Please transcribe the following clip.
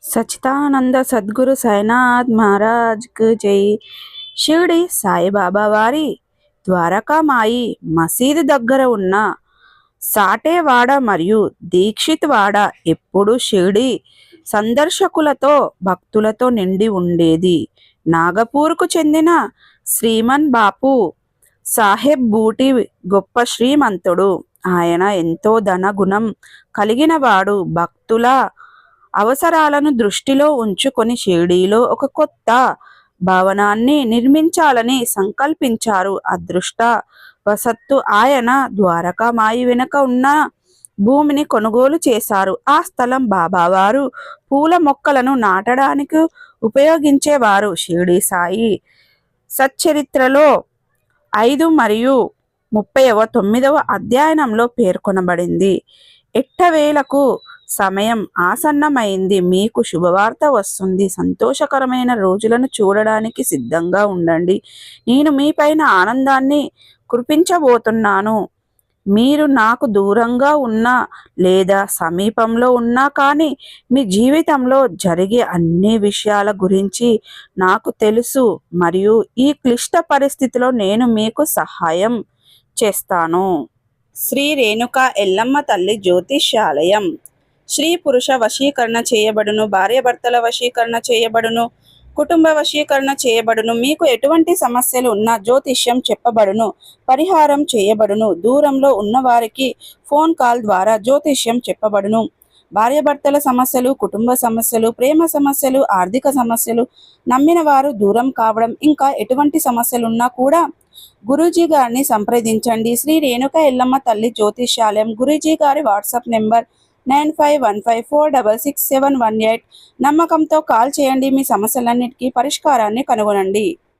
సచ్చిదానంద సద్గురు సాయినాథ్ మహారాజ్కు జై. షిరిడి సాయిబాబా వారి ద్వారకామాయి మసీదు దగ్గర ఉన్న సాటేవాడ మరియు దీక్షిత్ వాడ ఎప్పుడు షిరిడి సందర్శకులతో భక్తులతో నిండి ఉండేది. నాగపూర్కు చెందిన శ్రీమన్ బాపు సాహెబ్ బూటి గొప్ప శ్రీమంతుడు. ఆయన ఎంతో ధనగుణం కలిగినవాడు. భక్తుల అవసరాలను దృష్టిలో ఉంచుకొని షిరిడీలో ఒక కొత్త భవనాన్ని నిర్మించాలని సంకల్పించారు. అదృష్టవశాత్తు ఆయన ద్వారకామాయి వెనుక ఉన్న భూమిని కొనుగోలు చేశారు. ఆ స్థలం బాబావారు పూల మొక్కలను నాటడానికి ఉపయోగించేవారు. షిరిడి సాయి సచ్చరిత్రలో 5 మరియు 39వ అధ్యాయంలో పేర్కొనబడింది. ఎట్టవేలకు సమయం ఆసన్నమైంది. మీకు శుభవార్త వస్తుంది. సంతోషకరమైన రోజులను చూడడానికి సిద్ధంగా ఉండండి. నేను మీపైన ఆనందాన్ని కురిపించబోతున్నాను. మీరు నాకు దూరంగా ఉన్నా లేదా సమీపంలో ఉన్నా కానీ మీ జీవితంలో జరిగే అన్ని విషయాల గురించి నాకు తెలుసు మరియు ఈ క్లిష్ట పరిస్థితిలో నేను మీకు సహాయం చేస్తాను. శ్రీ రేణుకా ఎల్లమ్మ తల్లి జ్యోతిష్యాలయం. స్త్రీ పురుష వశీకరణ చేయబడును, భార్యాభర్తల వశీకరణ చేయబడును, కుటుంబ వశీకరణ చేయబడును. మీకు ఎటువంటి సమస్యలు ఉన్నా జ్యోతిష్యం చెప్పబడును, పరిహారం చేయబడును. దూరంలో ఉన్నవారికి ఫోన్ కాల్ ద్వారా జ్యోతిష్యం చెప్పబడును. భార్యాభర్తల సమస్యలు, కుటుంబ సమస్యలు, ప్రేమ సమస్యలు, ఆర్థిక సమస్యలు, నమ్మిన వారు దూరం కావడం, ఇంకా ఎటువంటి సమస్యలున్నా కూడా గురూజీ గారిని సంప్రదించండి. శ్రీ రేణుక ఎల్లమ్మ తల్లి జ్యోతిష్యాలయం. గురూజీ గారి వాట్సాప్ నెంబర్ 9515466718. నమ్మకంతో కాల్ చేయండి. మీ సమస్యలన్నిటికీ పరిష్కారాన్ని కనుగొనండి.